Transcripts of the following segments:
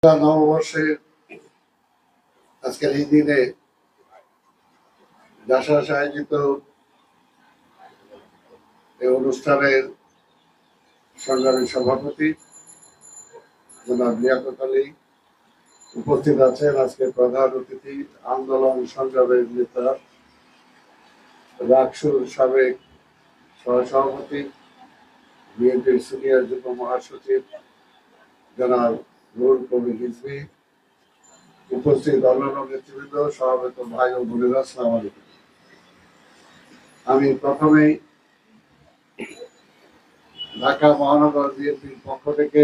নববর্ষের আজকের এই দিনে জাসাস আয়োজিত এই অনুষ্ঠানের সংগ্রামী সভাপতি জনাব লিয়াকত আলী উপস্থিত আছেন। আজকে প্রধান অতিথি আন্দোলন সংগ্রামের নেতা রাকসুর সাবেক সহসভাপতি বিএনপির সিনিয়র যুগ্ম মহাসচিব জনাব নুরুল কবির রিজভী, উপস্থিত অন্যান্য নেতৃবৃন্দ, সভাপতি ভাই ও বোনেরা, আসসালামু আলাইকুম। আমি প্রথমেই ঢাকা মহানগর বিএনপির পক্ষ থেকে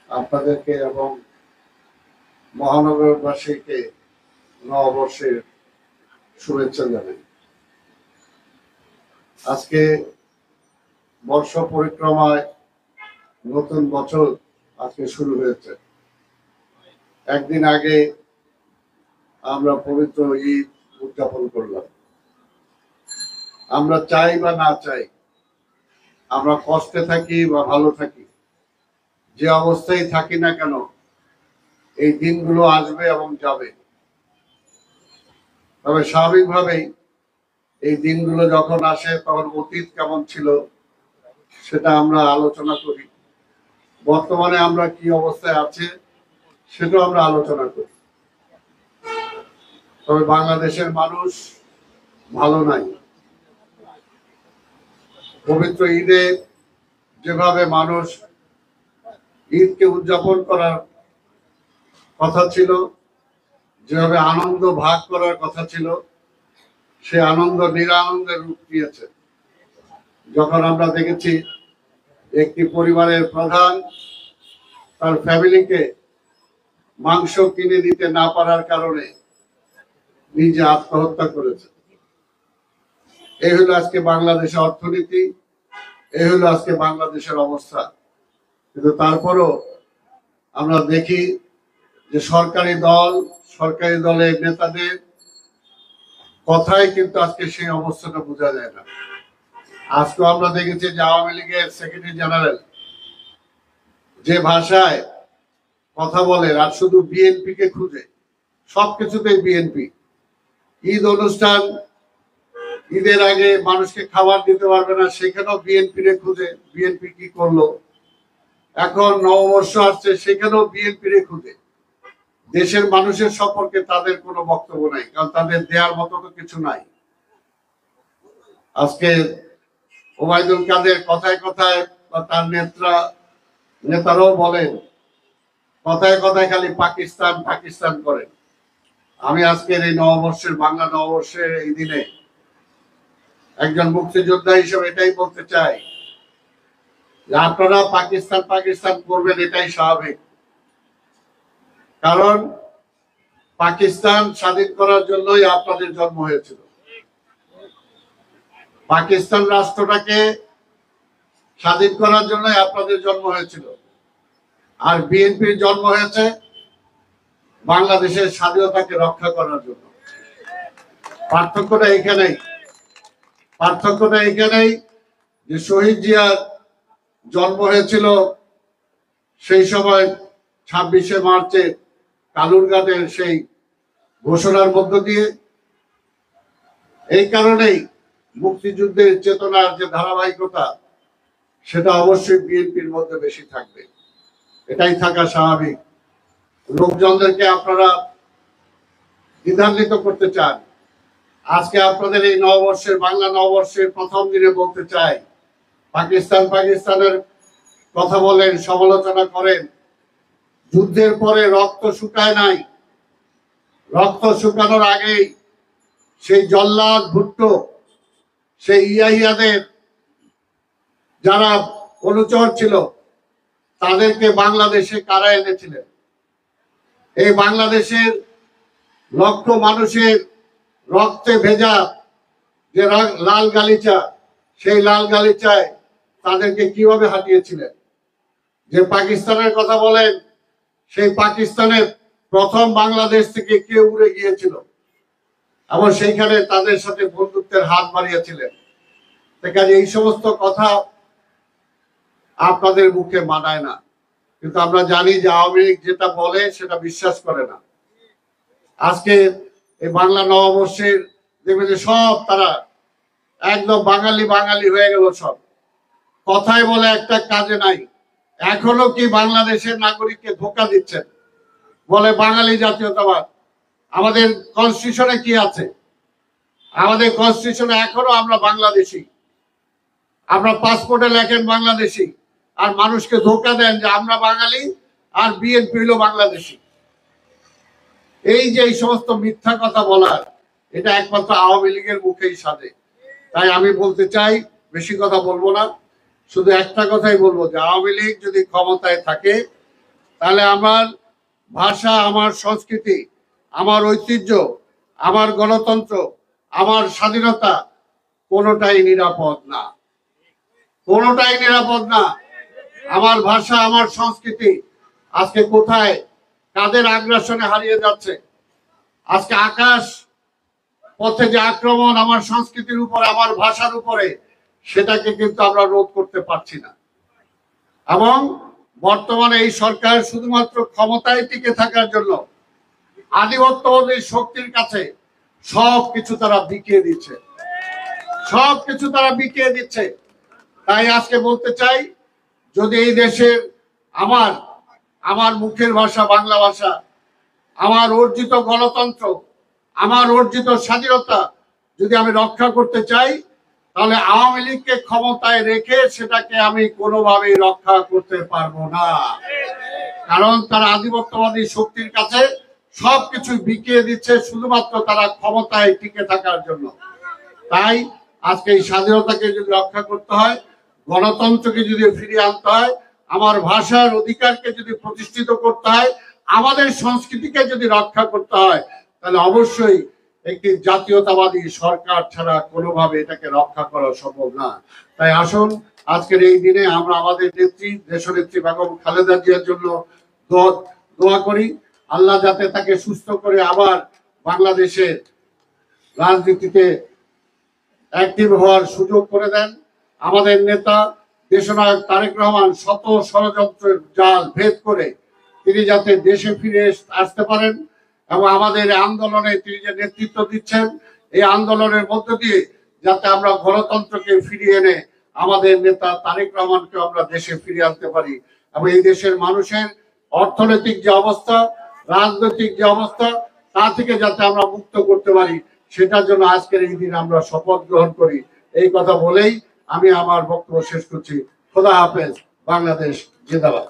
আপনাদেরকে এবং মহানগরবাসীকে নববর্ষের শুভেচ্ছা জানাই। আজকে বর্ষ পরিক্রমায় নতুন বছর আজকে শুরু হয়েছে। একদিন আগে আমরা পবিত্র ঈদ উদযাপন করলাম। আমরা চাই বা না চাই, আমরা কষ্টে থাকি বা ভালো থাকি, যে অবস্থায় থাকি না কেন, এই দিনগুলো আসবে এবং যাবে। তবে স্বাভাবিকভাবেই এই দিনগুলো যখন আসে তখন অতীত কেমন ছিল সেটা আমরা আলোচনা করি, বর্তমানে আমরা কি অবস্থায় আছে সেটাও আমরা আলোচনা করি। তবে বাংলাদেশের মানুষ ভালো নাই। পবিত্র ঈদে যেভাবে মানুষ ঈদকে উদযাপন করার কথা ছিল, যেভাবে আনন্দ ভাগ করার কথা ছিল, সে আনন্দ নিরানন্দের রূপ দিয়েছে। যখন আমরা দেখেছি একটি পরিবারের প্রধান তার ফ্যামিলিকে মাংস কিনে দিতে না পারার কারণে নিজে আত্মহত্যা করেছে। এই হলো আজকে বাংলাদেশের অর্থনীতি, এই হলো আজকে বাংলাদেশের অবস্থা। কিন্তু তারপরও আমরা দেখি যে সরকারি দলের নেতাদের কথাই কিন্তু আজকে সেই অবস্থাটা বোঝা যায় না। আজকে আমরা দেখেছি যে আওয়ামী লীগের সেক্রেটারি জেনারেল যে ভাষায় কথা বলে, আর শুধু বিএনপি কে খুঁজে, সবকিছুতেই বিএনপি। ঈদ অনুষ্ঠান, ঈদের আগে মানুষকে খাবার দিতে পারবে না, সেখানেও বিএনপি রে খুঁজে, বিএনপি কি করলো। এখন নববর্ষ আসছে, সেখানেও বিএনপি রে খুঁজে। দেশের মানুষের সম্পর্কে তাদের কোনো বক্তব্য নাই, কারণ তাদের দেওয়ার মতো তো কিছু নাই। আজকে ওবায়দুল কাদের কথায় কথায় বা তার নেতারাও বলেন, কথায় কথায় খালি পাকিস্তান পাকিস্তান করেন। আমি আজকের এই নববর্ষের, বাংলা নববর্ষের এই দিনে একজন মুক্তিযোদ্ধা হিসেবে এটাই বলতে চাই যে আপনারা পাকিস্তান পাকিস্তান করবেন, এটাই স্বাভাবিক। কারণ পাকিস্তান স্বাধীন করার জন্যই আপনাদের জন্ম হয়েছিল। পাকিস্তান রাষ্ট্রটাকে স্বাধীন করার জন্যই আপনাদের জন্ম হয়েছিল। আর বিএনপির জন্ম হয়েছে বাংলাদেশের স্বাধীনতাকে রক্ষা করার জন্য। পার্থক্যটা এখানেই যে শহীদ জিয়ার জন্ম হয়েছিল সেই সময় 26শে মার্চে কালুরঘাটের সেই ঘোষণার মধ্য দিয়ে। এই কারণেই মুক্তিযুদ্ধের চেতনার যে ধারাবাহিকতা, সেটা অবশ্যই বিএনপির মধ্যে বেশি থাকবে, এটাই থাকা স্বাভাবিক। লোকজনদেরকে আপনারা দ্বিধান্বিত করতে চান। আজকে আপনাদের এই নববর্ষের, বাংলা নববর্ষের প্রথম দিনে বলতে চাই, পাকিস্তানের কথা বলেন, সমালোচনা করেন। যুদ্ধের পরে রক্ত শুকায় নাই। রক্ত শুকানোর আগেই সেই জল্লাদ ভুট্টো, সেই ইয়াহিয়াদের যারা অনুচর ছিল, তাদেরকে বাংলাদেশে কারা এনেছিলেন? এই বাংলাদেশের লক্ষ মানুষের রক্তে ভেজা যে লাল গালিচা, সেই লাল গালিচায় তাদেরকে কিভাবে হাঁটিয়েছিলেন? যে পাকিস্তানের কথা বলেন, সেই পাকিস্তানের প্রথম বাংলাদেশ থেকে কে উড়ে গিয়েছিল এবং সেইখানে তাদের সাথে বন্ধুত্বের হাত বাড়িয়েছিলেন। এই সমস্ত কথা আপনাদের মুখে মানায় না। কিন্তু আমরা জানি যে আওয়ামী লীগ যেটা বলে সেটা বিশ্বাস করে না। আজকে এই বাংলা নববর্ষের দেখবে যে সব তারা একদম বাঙালি বাঙালি হয়ে গেল, সব কথাই বলে একটা কাজে নাই। এখনো কি বাংলাদেশের নাগরিককে ধোঁকা দিচ্ছেন, বলে বাঙালি জাতীয়তাবাদ। আমাদের কনস্টিটিউশনে কি আছে? আমাদের কনস্টিটিউশনে এখনো আমরা বাংলাদেশি, আমরা পাসপোর্টে লেখেন বাংলাদেশি, আর মানুষকে ধোঁকা দেন যে আমরা বাঙালি আর বিএনপি হলো বাংলাদেশি। এই যে এই সমস্ত মিথ্যা কথা বলার, এটা একমাত্র আওয়ামী লীগের মুখেই সাজে। তাই আমি বলতে চাই, বেশি কথা বলবো না, শুধু একটা কথাই বলবো যে আওয়ামী লীগ যদি ক্ষমতায় থাকে তাহলে আমার ভাষা, আমার সংস্কৃতি, আমার ঐতিহ্য, আমার গণতন্ত্র, আমার স্বাধীনতা কোনোটাই নিরাপদ না, কোনোটাই নিরাপদ না। আমার ভাষা, আমার সংস্কৃতি আজকে কোথায়, কাদের আগ্রাসনে হারিয়ে যাচ্ছে? আজকে আকাশ পথে যে আক্রমণ আমার সংস্কৃতির উপরে, আমার ভাষার উপরে, সেটাকে কিন্তু আমরা রোধ করতে পারছি না। এবং বর্তমানে এই সরকার শুধুমাত্র ক্ষমতায় টিকে থাকার জন্য আধিপত্যবাদী শক্তির কাছে সবকিছু তারা বিকিয়ে দিচ্ছে, সবকিছু তারা বিকিয়ে দিচ্ছে। তাই আজকে বলতে চাই, যদি এই দেশের আমার মুখের ভাষা বাংলা ভাষা, আমার অর্জিত গণতন্ত্র, আমার অর্জিত স্বাধীনতা যদি আমি রক্ষা করতে চাই, তাহলে আওয়ামী লীগকে ক্ষমতায় রেখে সেটাকে আমি কোনোভাবেই রক্ষা করতে পারবো না। কারণ তারা আধিপত্যবাদী শক্তির কাছে সবকিছু বিকিয়ে দিচ্ছে শুধুমাত্র তারা ক্ষমতায় টিকে থাকার জন্য। তাই আজকে এই স্বাধীনতাকে যদি রক্ষা করতে হয়, গণতন্ত্রকে যদি ফিরিয়ে আনতে হয়, আমার ভাষার অধিকারকে যদি প্রতিষ্ঠিত করতে হয়, আমাদের সংস্কৃতিকে যদি রক্ষা করতে হয়, তাহলে অবশ্যই একটি জাতীয়তাবাদী সরকার ছাড়া কোনোভাবে এটাকে রক্ষা করা সম্ভব না। তাই আসুন আজকের এই দিনে আমরা আমাদের নেত্রী, দেশনেত্রী বেগম খালেদা জিয়ার জন্য দোয়া করি। আল্লাহ যাতে তাকে সুস্থ করে আবার বাংলাদেশের রাজনীতিতে অ্যাক্টিভ হওয়ার সুযোগ করে দেন। আমাদের নেতা দেশনায়ক তারেক রহমান শত ষড়যন্ত্রের জাল ভেদ করে তিনি যাতে দেশে ফিরে আসতে পারেন, এবং আমাদের আন্দোলনে তিনি যে নেতৃত্ব দিচ্ছেন, এই আন্দোলনের মধ্য দিয়ে যাতে আমরা গণতন্ত্রকে ফিরিয়ে এনে আমাদের নেতা তারেক রহমানকে আমরা দেশে ফিরিয়ে আনতে পারি, এবং এই দেশের মানুষের অর্থনৈতিক যে অবস্থা, রাজনৈতিক যে অবস্থা, তা থেকে যাতে আমরা মুক্ত করতে পারি, সেটার জন্য আজকের এই দিন আমরা শপথ গ্রহণ করি। এই কথা বলেই আমি আমার বক্তব্য শেষ করছি। খোদা হাফেজ। বাংলাদেশ জিন্দাবাদ।